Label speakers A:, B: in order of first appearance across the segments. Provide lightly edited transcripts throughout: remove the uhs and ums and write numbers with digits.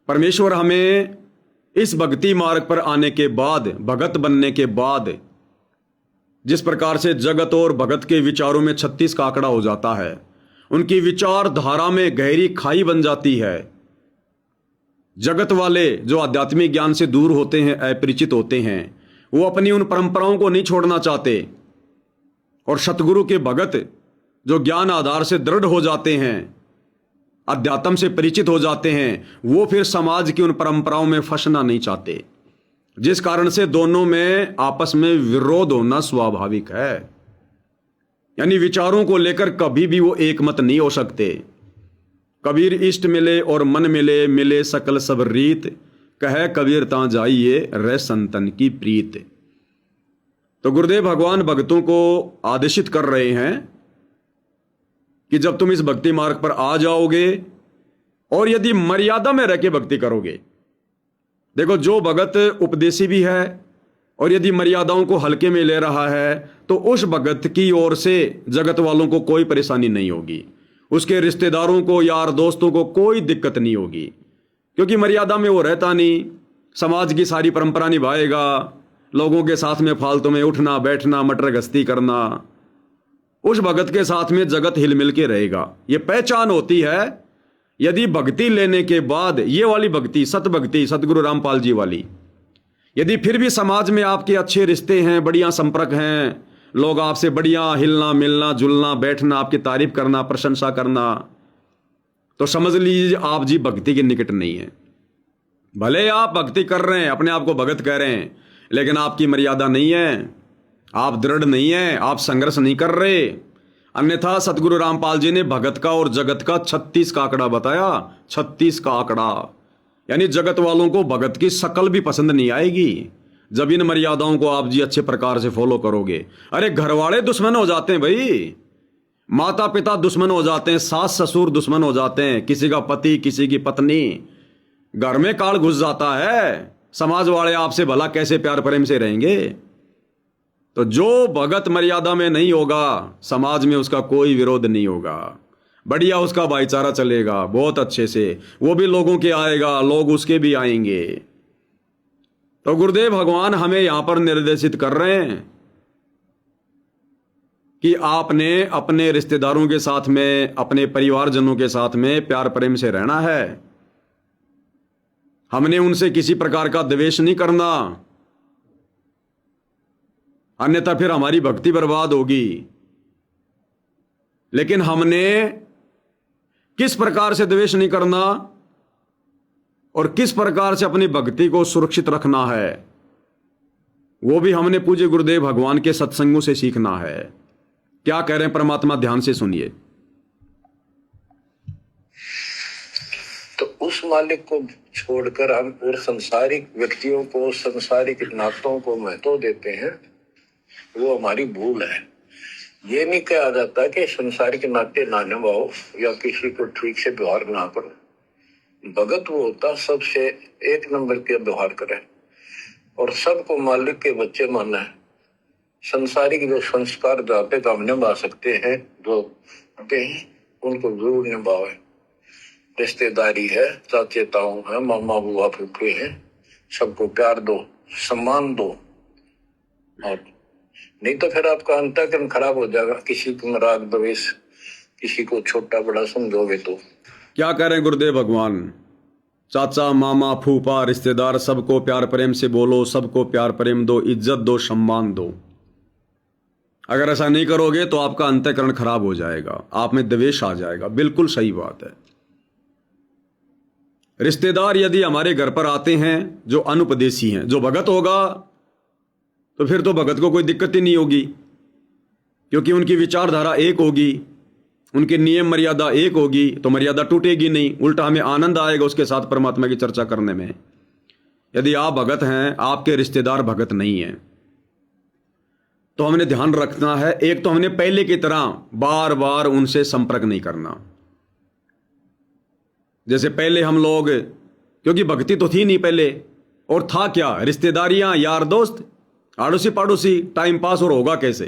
A: परमेश्वर हमें इस भक्ति मार्ग पर आने के बाद, भगत बनने के बाद, जिस प्रकार से जगत और भगत के विचारों में 36 का आंकड़ा हो जाता है, उनकी विचारधारा में गहरी खाई बन जाती है। जगत वाले जो आध्यात्मिक ज्ञान से दूर होते हैं, अपरिचित होते हैं, वो अपनी उन परंपराओं को नहीं छोड़ना चाहते। और सतगुरु के भगत जो ज्ञान आधार से दृढ़ हो जाते हैं, अध्यात्म से परिचित हो जाते हैं, वो फिर समाज की उन परंपराओं में फंसना नहीं चाहते, जिस कारण से दोनों में आपस में विरोध होना स्वाभाविक है। यानी विचारों को लेकर कभी भी वो एक मत नहीं हो सकते। कबीर इष्ट मिले और मन मिले, मिले सकल सब रीत, कहे कबीर ता जाइए रह संतन की प्रीत। तो गुरुदेव भगवान भक्तों को आदेशित कर रहे हैं कि जब तुम इस भक्ति मार्ग पर आ जाओगे और यदि मर्यादा में रह के भक्ति करोगे, देखो जो भगत उपदेशी भी है और यदि मर्यादाओं को हल्के में ले रहा है, तो उस भगत की ओर से जगत वालों को कोई परेशानी नहीं होगी, उसके रिश्तेदारों को, यार दोस्तों को कोई दिक्कत नहीं होगी, क्योंकि मर्यादा में वो रहता नहीं, समाज की सारी परंपरा निभाएगा, लोगों के साथ में फालतू में उठना बैठना, मटर गश्ती करना, उस भगत के साथ में जगत हिलमिल के रहेगा। ये पहचान होती है। यदि भक्ति लेने के बाद ये वाली भक्ति, सत भक्ति, सतगुरु रामपाल जी वाली, यदि फिर भी समाज में आपके अच्छे रिश्ते हैं, बढ़िया संपर्क हैं, लोग आपसे बढ़िया हिलना मिलना जुलना बैठना, आपकी तारीफ करना, प्रशंसा करना, तो समझ लीजिए आप जी भक्ति के निकट नहीं है। भले आप भक्ति कर रहे हैं, अपने आप को भगत कह रहे हैं, लेकिन आपकी मर्यादा नहीं है, आप दृढ़ नहीं है, आप संघर्ष नहीं कर रहे। अन्यथा सतगुरु रामपाल जी ने भगत का और जगत का 36 का आंकड़ा बताया। 36 का आंकड़ा, यानी जगत वालों को भगत की शकल भी पसंद नहीं आएगी जब इन मर्यादाओं को आप जी अच्छे प्रकार से फॉलो करोगे। अरे घर वाले दुश्मन हो जाते हैं भाई, माता पिता दुश्मन हो जाते हैं, सास ससुर दुश्मन हो जाते हैं, किसी का पति, किसी की पत्नी, घर में काल घुस जाता है। समाज वाले आपसे भला कैसे प्यार प्रेम से रहेंगे? तो जो भगत मर्यादा में नहीं होगा, समाज में उसका कोई विरोध नहीं होगा, बढ़िया उसका भाईचारा चलेगा बहुत अच्छे से, वो भी लोगों के आएगा, लोग उसके भी आएंगे। तो गुरुदेव भगवान हमें यहां पर निर्देशित कर रहे हैं कि आपने अपने रिश्तेदारों के साथ में, अपने परिवारजनों के साथ में प्यार प्रेम से रहना है। हमने उनसे किसी प्रकार का द्वेष नहीं करना, अन्यथा फिर हमारी भक्ति बर्बाद होगी। लेकिन हमने किस प्रकार से द्वेष नहीं करना और किस प्रकार से अपनी भक्ति को सुरक्षित रखना है, वो भी हमने पूज्य गुरुदेव भगवान के सत्संगों से सीखना है। क्या कह रहे हैं परमात्मा, ध्यान से सुनिए।
B: तो उस मालिक को छोड़कर हम और संसारिक व्यक्तियों को, संसारिक नातों को महत्व देते हैं, वो हमारी भूल है। ये नहीं कहा जाता कि संसारिक नाते ना निभाओ या किसी को ठीक से व्यवहार ना करो। भगत वो होता सबसे एक नंबर के व्यवहार करे और सबको मालिक के बच्चे माना है। संसारिक जो संस्कार जाते तो हम निभा सकते हैं, जो हैं उनको जरूर निभावे। रिश्तेदारी है, चाचे ताऊ है, मामा बुआ फूफे हैं, सबको प्यार दो, सम्मान दो, और नहीं तो फिर आपका अंतःकरण खराब हो जाएगा। किसी को राग द्वेष, किसी को छोटा बड़ा समझोगे तो।
A: क्या कह रहे हैं गुरुदेव भगवान? चाचा मामा फूफा रिश्तेदार सबको प्यार प्रेम से बोलो, सबको प्यार प्रेम दो, इज्जत दो, सम्मान दो। अगर ऐसा नहीं करोगे तो आपका अंतःकरण खराब हो जाएगा, आप में द्वेष आ जाएगा। बिल्कुल सही बात है। रिश्तेदार यदि हमारे घर पर आते हैं जो अनुपदेशी हैं, जो भगत होगा तो फिर तो भगत को कोई दिक्कत ही नहीं होगी, क्योंकि उनकी विचारधारा एक होगी, उनके नियम मर्यादा एक होगी, तो मर्यादा टूटेगी नहीं, उल्टा हमें आनंद आएगा उसके साथ परमात्मा की चर्चा करने में। यदि आप भगत हैं, आपके रिश्तेदार भगत नहीं हैं, तो हमने ध्यान रखना है, एक तो हमने पहले की तरह बार बार उनसे संपर्क नहीं करना। जैसे पहले हम लोग, क्योंकि भक्ति तो थी नहीं पहले, और था क्या, रिश्तेदारियां, यार दोस्त, आड़ोसी पाड़ोसी, टाइम पास और होगा कैसे।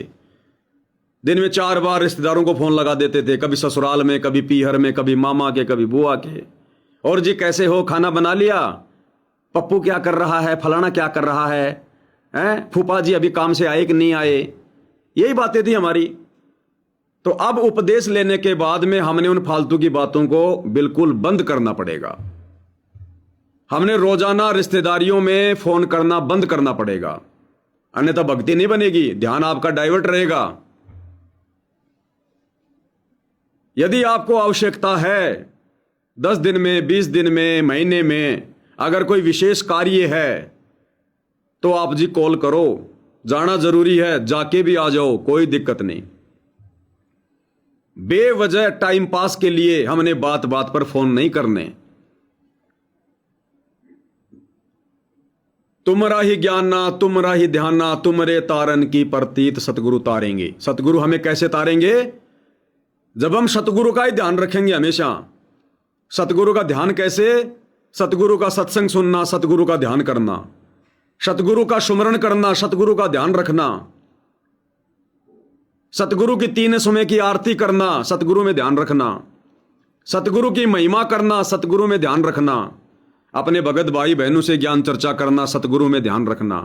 A: दिन में 4 बार रिश्तेदारों को फोन लगा देते थे, कभी ससुराल में, कभी पीहर में, कभी मामा के, कभी बुआ के, और जी कैसे हो, खाना बना लिया, पप्पू क्या कर रहा है, फलाना क्या कर रहा है, हैं, फूफा जी अभी काम से आए कि नहीं आए, यही बातें थी हमारी। तो अब उपदेश लेने के बाद में हमने उन फालतू की बातों को बिल्कुल बंद करना पड़ेगा। हमने रोजाना रिश्तेदारियों में फोन करना बंद करना पड़ेगा, अन्यथा भक्ति नहीं बनेगी, ध्यान आपका डाइवर्ट रहेगा। यदि आपको आवश्यकता है 10 दिन में, 20 दिन में, महीने में अगर कोई विशेष कार्य है तो आप जी कॉल करो, जाना जरूरी है जाके भी आ जाओ, कोई दिक्कत नहीं। बेवजह टाइम पास के लिए हमने बात बात पर फोन नहीं करने। तुमरा ही ज्ञाना तुमरा ही ध्याना, तुमरे तारन की प्रतीत सतगुरु तारेंगे। सतगुरु हमें कैसे तारेंगे? जब हम सतगुरु का ही ध्यान रखेंगे हमेशा। सतगुरु का ध्यान कैसे? सतगुरु का सत्संग सुनना, सतगुरु का ध्यान करना, सतगुरु का सुमरण करना, सतगुरु का ध्यान रखना, सतगुरु की 3 समय की आरती करना, सतगुरु में ध्यान रखना, सतगुरु की महिमा करना, सतगुरु में ध्यान रखना, अपने भगत भाई बहनों से ज्ञान चर्चा करना, सतगुरु में ध्यान रखना,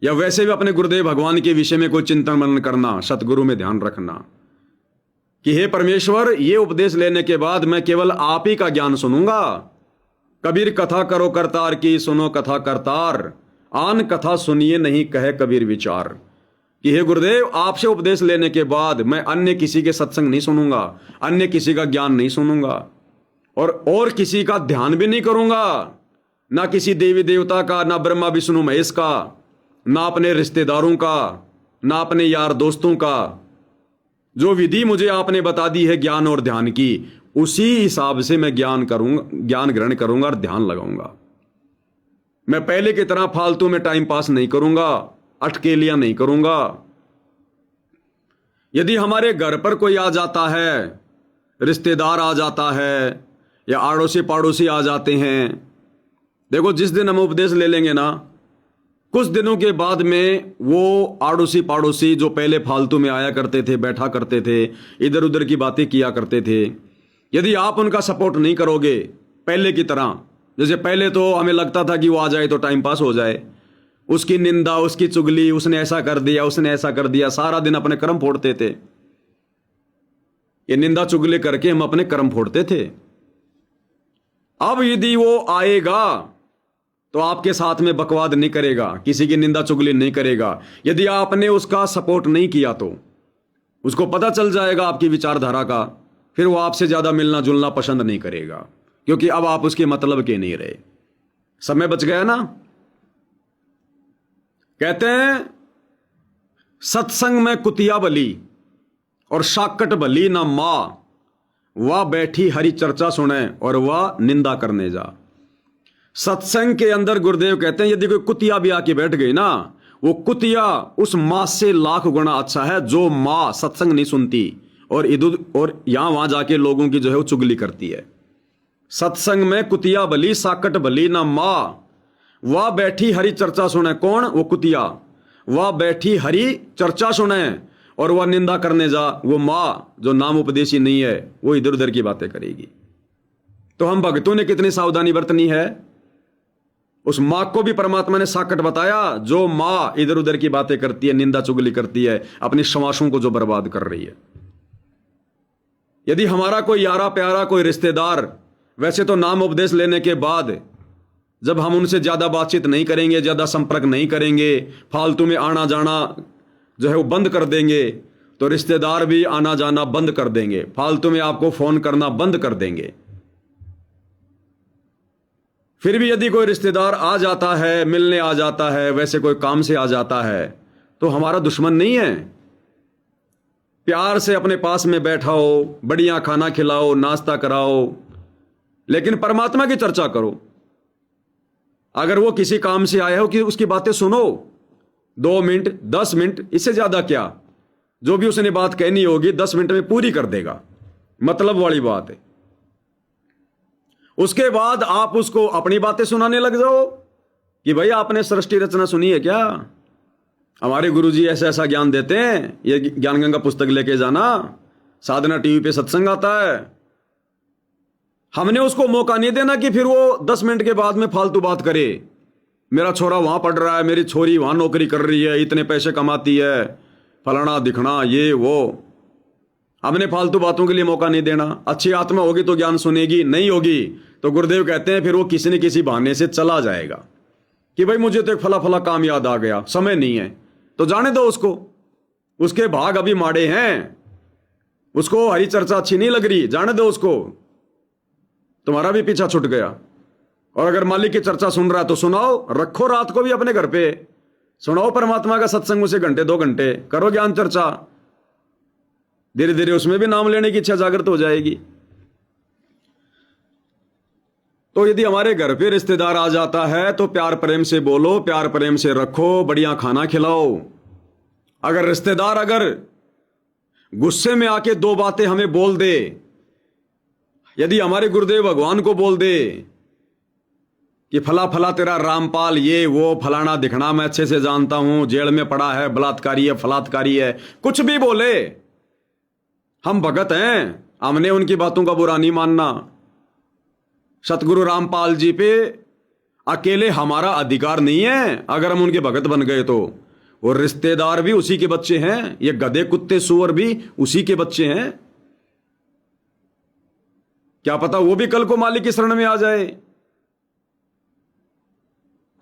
A: या वैसे भी अपने गुरुदेव भगवान के विषय में कोई चिंतन मनन करना, सतगुरु में ध्यान रखना कि हे परमेश्वर, ये उपदेश लेने के बाद मैं केवल आप ही का ज्ञान सुनूंगा। कबीर कथा करो करतार की, सुनो कथा करतार, आन कथा सुनिए नहीं कहे कबीर विचार। कि हे गुरुदेव, आपसे उपदेश लेने के बाद मैं अन्य किसी के सत्संग नहीं सुनूंगा, अन्य किसी का ज्ञान नहीं सुनूंगा, और किसी का ध्यान भी नहीं करूंगा, ना किसी देवी देवता का, ना ब्रह्मा विष्णु महेश का, ना अपने रिश्तेदारों का, ना अपने यार दोस्तों का। जो विधि मुझे आपने बता दी है ज्ञान और ध्यान की, उसी हिसाब से मैं ज्ञान ग्रहण करूंगा और ध्यान लगाऊंगा। मैं पहले की तरह फालतू में टाइम पास नहीं करूंगा, अटकेलियां नहीं करूंगा। यदि हमारे घर पर कोई आ जाता है, रिश्तेदार आ जाता है, या आड़ोसी पाड़ोसी आ जाते हैं, देखो जिस दिन हम उपदेश ले लेंगे ना, कुछ दिनों के बाद में वो आड़ोसी पाड़ोसी जो पहले फालतू में आया करते थे, बैठा करते थे, इधर उधर की बातें किया करते थे, यदि आप उनका सपोर्ट नहीं करोगे पहले की तरह, जैसे पहले तो हमें लगता था कि वो आ जाए तो टाइम पास हो जाए, उसकी निंदा, उसकी चुगली, उसने ऐसा कर दिया, उसने ऐसा कर दिया, सारा दिन अपने कर्म फोड़ते थे। ये निंदा चुगली करके हम अपने कर्म फोड़ते थे। अब यदि वो आएगा तो आपके साथ में बकवाद नहीं करेगा, किसी की निंदा चुगली नहीं करेगा। यदि आपने उसका सपोर्ट नहीं किया तो उसको पता चल जाएगा आपकी विचारधारा का, फिर वो आपसे ज्यादा मिलना जुलना पसंद नहीं करेगा, क्योंकि अब आप उसके मतलब के नहीं रहे। समय बच गया ना। कहते हैं सत्संग में कुतिया बली और शाकट भली ना मां, वह बैठी हरी चर्चा सुने और वह निंदा करने जा। सत्संग के अंदर गुरुदेव कहते हैं यदि कोई कुतिया भी आके बैठ गई ना, वो कुतिया उस मां से लाख गुना अच्छा है जो मां सत्संग नहीं सुनती और इधर और यहां वहां जाके लोगों की जो है वो चुगली करती है। सत्संग में कुतिया भली साकट भली ना मां, वह बैठी हरी चर्चा सुने। कौन? वो कुतिया। वह बैठी हरी चर्चा सुने और वह निंदा करने जा, वो मां जो नाम उपदेशी नहीं है, वो इधर उधर की बातें करेगी। तो हम भक्तों ने कितनी सावधानी बरतनी है। उस मां को भी परमात्मा ने साकट बताया जो मां इधर उधर की बातें करती है, निंदा चुगली करती है, अपनी समासों को जो बर्बाद कर रही है। यदि हमारा कोई यारा प्यारा, कोई रिश्तेदार, वैसे तो नाम उपदेश लेने के बाद जब हम उनसे ज्यादा बातचीत नहीं करेंगे, ज्यादा संपर्क नहीं करेंगे, फालतू में आना जाना जो है वो बंद कर देंगे, तो रिश्तेदार भी आना जाना बंद कर देंगे, फालतू में आपको फोन करना बंद कर देंगे। फिर भी यदि कोई रिश्तेदार आ जाता है, मिलने आ जाता है, वैसे कोई काम से आ जाता है, तो हमारा दुश्मन नहीं है। प्यार से अपने पास में बैठाओ, बढ़िया खाना खिलाओ, नाश्ता कराओ, लेकिन परमात्मा की चर्चा करो। अगर वो किसी काम से आया हो कि उसकी बातें सुनो, 2 मिनट 10 मिनट, इससे ज्यादा क्या, जो भी उसने बात कहनी होगी 10 मिनट में पूरी कर देगा, मतलब वाली बात है। उसके बाद आप उसको अपनी बातें सुनाने लग जाओ कि भाई आपने सृष्टि रचना सुनी है क्या, हमारे गुरुजी ऐसा ऐसा ज्ञान देते हैं, ये ज्ञान गंगा पुस्तक लेके जाना, साधना टीवी पे सत्संग आता है। हमने उसको मौका नहीं देना कि फिर वो 10 मिनट के बाद में फालतू बात करे। मेरा छोरा वहां पढ़ रहा है, मेरी छोरी वहां नौकरी कर रही है, इतने पैसे कमाती है, फलाना दिखना, ये वो। हमने फालतू बातों के लिए मौका नहीं देना। अच्छी आत्मा होगी तो ज्ञान सुनेगी, नहीं होगी तो गुरुदेव कहते हैं फिर वो किसी न किसी बहाने से चला जाएगा कि भाई मुझे तो एक फला फला काम याद आ गया, समय नहीं है, तो जाने दो उसको, उसके भाग अभी माड़े हैं, उसको हरी चर्चा अच्छी नहीं लग रही, जाने दो उसको, तुम्हारा भी पीछा छूट गया। और अगर मालिक की चर्चा सुन रहा है तो सुनाओ, रखो रात को भी अपने घर पे, सुनाओ परमात्मा का सत्संग, उसे घंटे 2 घंटे करो ज्ञान चर्चा, धीरे धीरे उसमें भी नाम लेने की इच्छा जागृत हो जाएगी। तो यदि हमारे घर पे रिश्तेदार आ जाता है तो प्यार प्रेम से बोलो, प्यार प्रेम से रखो, बढ़िया खाना खिलाओ। अगर रिश्तेदार गुस्से में आके 2 बातें हमें बोल दे, यदि हमारे गुरुदेव भगवान को बोल दे कि फला फला तेरा रामपाल, ये वो फलाना दिखना, मैं अच्छे से जानता हूं, जेल में पड़ा है, बलात्कारी है, फलात्कारी है, कुछ भी बोले, हम भगत हैं, हमने उनकी बातों का बुरा नहीं मानना। सतगुरु रामपाल जी पे अकेले हमारा अधिकार नहीं है। अगर हम उनके भगत बन गए तो वो रिश्तेदार भी उसी के बच्चे हैं, ये गधे कुत्ते सुअर भी उसी के बच्चे हैं। क्या पता वो भी कल को मालिक की शरण में आ जाए।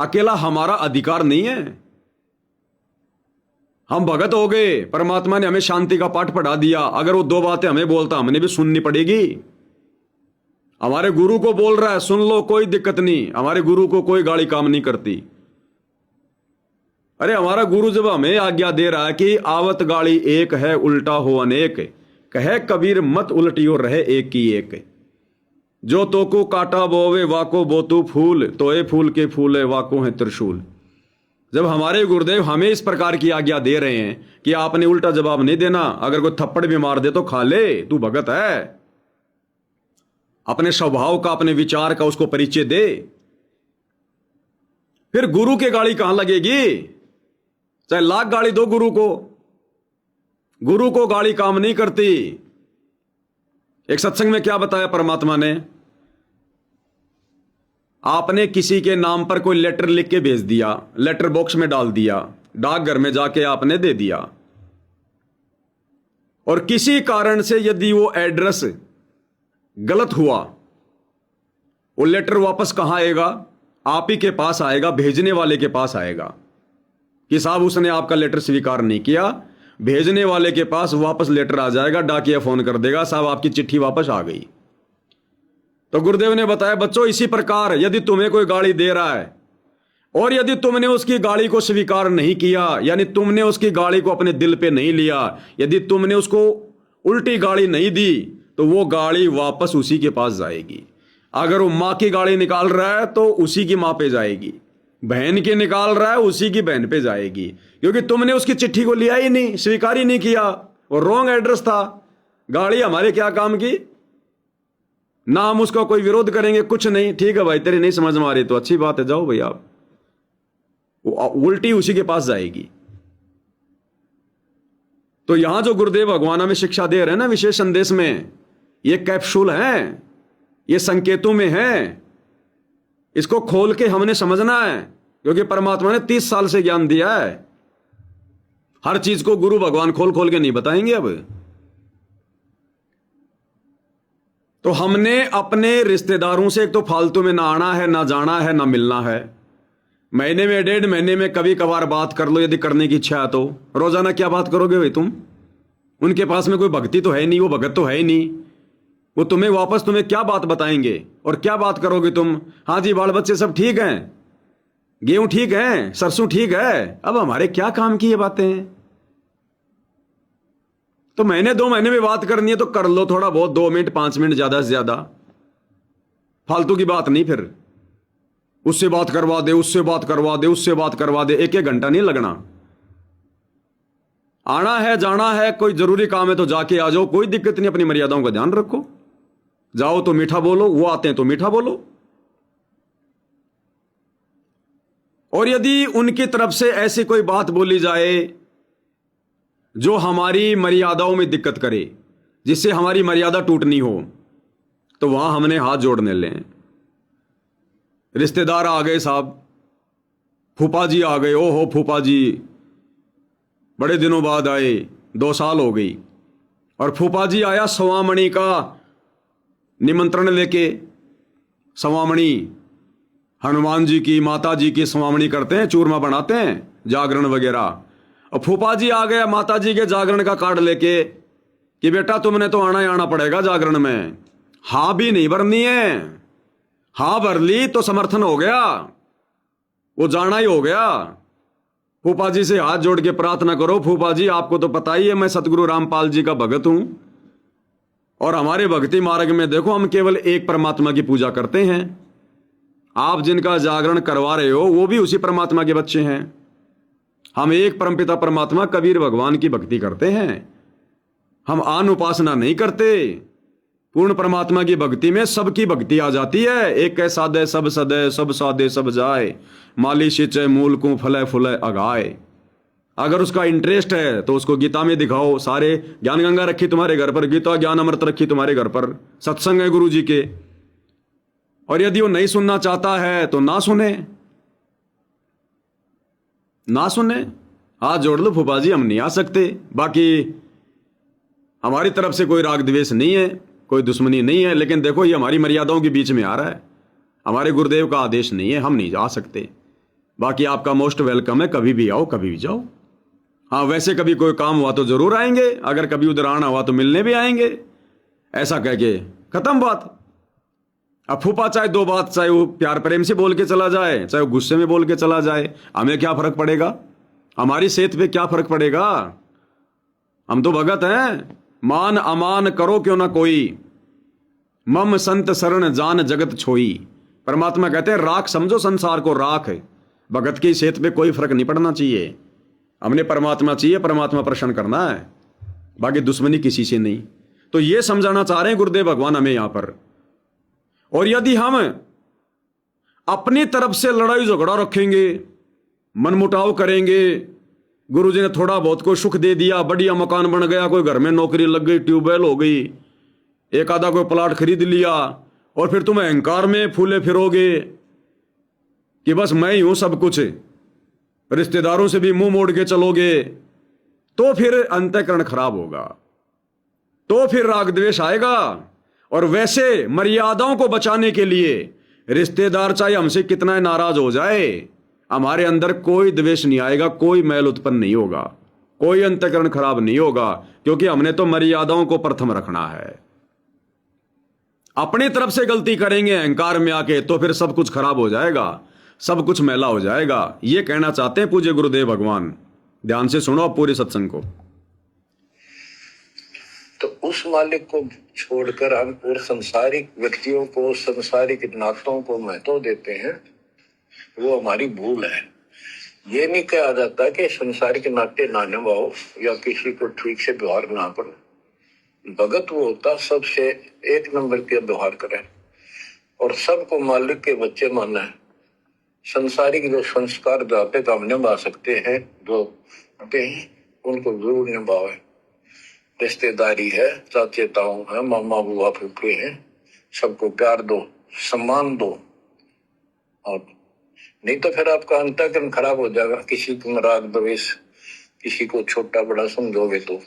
A: अकेला हमारा अधिकार नहीं है। हम भगत हो गए, परमात्मा ने हमें शांति का पाठ पढ़ा दिया, अगर वो 2 बातें हमें बोलता हमने भी सुननी पड़ेगी। हमारे गुरु को बोल रहा है सुन लो, कोई दिक्कत नहीं, हमारे गुरु को कोई गाली काम नहीं करती। अरे हमारा गुरु जब हमें आज्ञा दे रहा है कि आवत गाली एक है, उल्टा हो अनेक, कहे कबीर मत उल्टियो रहे एक की एक, जो तो को काटा बोवे वाको बोतू फूल, तोए फूल के फूल है वाको है त्रिशूल। जब हमारे गुरुदेव हमें इस प्रकार की आज्ञा दे रहे हैं कि आपने उल्टा जवाब नहीं देना, अगर कोई थप्पड़ भी मार दे तो खा ले, तू भगत है, अपने स्वभाव का, अपने विचार का उसको परिचय दे। फिर गुरु के गाली कहां लगेगी? चाहे लाख गाली दो गुरु को गाली काम नहीं करती। एक सत्संग में क्या बताया परमात्मा ने, आपने किसी के नाम पर कोई लेटर लिख के भेज दिया, लेटर बॉक्स में डाल दिया, डाकघर में जाके आपने दे दिया, और किसी कारण से यदि वो एड्रेस गलत हुआ, वो लेटर वापस कहां आएगा? आप ही के पास आएगा, भेजने वाले के पास आएगा कि साहब उसने आपका लेटर स्वीकार नहीं किया। भेजने वाले के पास वापस लेटर आ जाएगा, डाकिया फोन कर देगा, साहब आपकी चिट्ठी वापस आ गई। तो गुरुदेव ने बताया बच्चों, इसी प्रकार यदि तुम्हें कोई गाली दे रहा है और यदि तुमने उसकी गाली को स्वीकार नहीं किया, यानी तुमने उसकी गाली को अपने दिल पे नहीं लिया, यदि तुमने उसको उल्टी गाली नहीं दी, तो वो गाली वापस उसी के पास जाएगी। अगर वो मां की गाली निकाल रहा है तो उसी की मां पे जाएगी, बहन की निकाल रहा है उसी की बहन पे जाएगी, क्योंकि तुमने उसकी चिट्ठी को लिया ही नहीं, स्वीकार ही नहीं किया, वो रॉन्ग एड्रेस था। गाड़ी हमारे क्या काम की? ना हम उसका कोई विरोध करेंगे, कुछ नहीं, ठीक है भाई तेरी नहीं समझ में आ रही तो अच्छी बात है, जाओ भाई आप, वो उल्टी उसी के पास जाएगी। तो यहां जो गुरुदेव भगवान हमें शिक्षा दे रहे हैं ना विशेष संदेश में, ये कैप्सूल है, ये संकेतों में है, इसको खोल के हमने समझना है, क्योंकि परमात्मा ने 30 साल से ज्ञान दिया है। हर चीज को गुरु भगवान खोल खोल के नहीं बताएंगे। अब तो हमने अपने रिश्तेदारों से एक तो फालतू में ना आना है, ना जाना है, ना मिलना है। महीने में 1.5 महीने में कभी कभार बात कर लो, यदि करने की इच्छा है तो। रोजाना क्या बात करोगे भाई तुम? उनके पास में कोई भक्ति तो है नहीं, वो भगत तो है ही नहीं, वो तुम्हें वापस तुम्हें क्या बात बताएंगे और क्या बात करोगे तुम? हाँ जी बाल बच्चे सब ठीक हैं, गेहूं ठीक है, सरसों ठीक है, अब हमारे क्या काम की ये बातें? तो महीने 2 महीने में बात करनी है तो कर लो, थोड़ा बहुत 2 मिनट 5 मिनट, ज्यादा से ज्यादा, फालतू की बात नहीं। फिर उससे बात करवा दे, उससे बात करवा दे, उससे बात करवा दे, 1-1 घंटा नहीं लगना। आना है, जाना है, कोई जरूरी काम है तो जाके आ जाओ, कोई दिक्कत नहीं, अपनी मर्यादाओं का ध्यान रखो। जाओ तो मीठा बोलो, वो आते हैं तो मीठा बोलो। और यदि उनकी तरफ से ऐसी कोई बात बोली जाए जो हमारी मर्यादाओं में दिक्कत करे, जिससे हमारी मर्यादा टूटनी हो, तो वहां हमने हाथ जोड़ने लें। रिश्तेदार आ गए साहब, फूफा जी आ गए, ओ हो फूफा जी बड़े दिनों बाद आए, 2 साल हो गई। और फूफा जी आया सवामणि का निमंत्रण लेके। सवामणि हनुमान जी की, माता जी की सवामणि करते हैं, चूरमा बनाते हैं, जागरण वगैरह। और फूफा जी आ गया माता जी के जागरण का कार्ड लेके कि बेटा तुमने तो आना ही आना पड़ेगा जागरण में। हाँ भी नहीं भरनी है, हाँ भर ली तो समर्थन हो गया, वो जाना ही हो गया। फूफा जी से हाथ जोड़ के प्रार्थना करो, फूफा जी आपको तो पता ही है मैं सतगुरु रामपाल जी का भगत हूं, और हमारे भक्ति मार्ग में देखो हम केवल एक परमात्मा की पूजा करते हैं। आप जिनका जागरण करवा रहे हो वो भी उसी परमात्मा के बच्चे हैं। हम एक परमपिता परमात्मा कबीर भगवान की भक्ति करते हैं, हम आन उपासना नहीं करते। पूर्ण परमात्मा की भक्ति में सबकी भक्ति आ जाती है। एक कै साधे सब सदे, सब साधे सब जाए, माली सिंचे मूल को फले फुले अगाए। अगर उसका इंटरेस्ट है तो उसको गीता में दिखाओ। सारे ज्ञान गंगा रखी तुम्हारे घर पर, गीता ज्ञान अमृत रखी तुम्हारे घर पर, सत्संग है गुरु जी के। और यदि वो नहीं सुनना चाहता है तो ना सुने, ना सुने। हाथ जोड़ लो फूफा जी, हम नहीं आ सकते। बाकी हमारी तरफ से कोई राग द्वेष नहीं है, कोई दुश्मनी नहीं है, लेकिन देखो ये हमारी मर्यादाओं के बीच में आ रहा है। हमारे गुरुदेव का आदेश नहीं है, हम नहीं जा सकते। बाकी आपका मोस्ट वेलकम है, कभी भी आओ, कभी भी जाओ। हाँ वैसे कभी कोई काम हुआ तो जरूर आएंगे, अगर कभी उधर आना हुआ तो मिलने भी आएंगे। ऐसा कह के खत्म बात। अब फूफा चाहे 2 बात, चाहे वो प्यार प्रेम से बोल के चला जाए, चाहे वो गुस्से में बोल के चला जाए, हमें क्या फर्क पड़ेगा? हमारी सेहत पे क्या फर्क पड़ेगा? हम तो भगत हैं। मान अमान करो क्यों ना कोई, मम संत शरण जान जगत छोई। परमात्मा कहते हैं राख समझो संसार को, राख। भगत की सेहत पे कोई फर्क नहीं पड़ना चाहिए। हमने परमात्मा चाहिए, परमात्मा प्रसन्न करना है, बाकी दुश्मनी किसी से नहीं। तो ये समझाना चाह रहे हैं गुरुदेव भगवान हमें यहां पर। और यदि हम अपनी तरफ से लड़ाई झगड़ा रखेंगे, मनमुटाव करेंगे, गुरु जी ने थोड़ा बहुत को सुख दे दिया, बढ़िया मकान बन गया, कोई घर में नौकरी लग गई, ट्यूबवेल हो गई, एक आधा कोई प्लाट खरीद लिया, और फिर तुम अहंकार में फूले फिरोगे कि बस मैं ही हूं सब कुछ, रिश्तेदारों से भी मुंह मोड़ के चलोगे, तो फिर अंतःकरण खराब होगा, तो फिर राग द्वेष आएगा। और वैसे मर्यादाओं को बचाने के लिए रिश्तेदार चाहे हमसे कितना नाराज हो जाए, हमारे अंदर कोई द्वेष नहीं आएगा, कोई मैल उत्पन्न नहीं होगा, कोई अंतःकरण खराब नहीं होगा, क्योंकि हमने तो मर्यादाओं को प्रथम रखना है। अपनी तरफ से गलती करेंगे अहंकार में आके तो फिर सब कुछ खराब हो जाएगा, सब कुछ मैला हो जाएगा। ये कहना चाहते हैं पूज्य गुरुदेव भगवान। ध्यान से सुनो आप पूरे सत्संग को।
B: तो उस मालिक को छोड़कर हम और संसारिक व्यक्तियों को, संसारिक नातों को महत्व देते हैं, वो हमारी भूल है। ये नहीं कहा जाता कि संसारिक नाते ना निभाओ या किसी को ठीक से व्यवहार ना करो। भगत वो होता सबसे 1 नंबर के व्यवहार करे और सबको मालिक के बच्चे माना है। संसारिक जो संस्कार जाते तो हम निभा सकते हैं, जो उनको जरूर निभावे। रिश्तेदारी है, चाचे ताऊ है, मामा बुआ फूफे हैं, सबको प्यार दो, सम्मान दो, और नहीं तो फिर आपका अंतःकरण खराब हो जाएगा। किसी को राग द्वेष, किसी को छोटा बड़ा समझोगे तो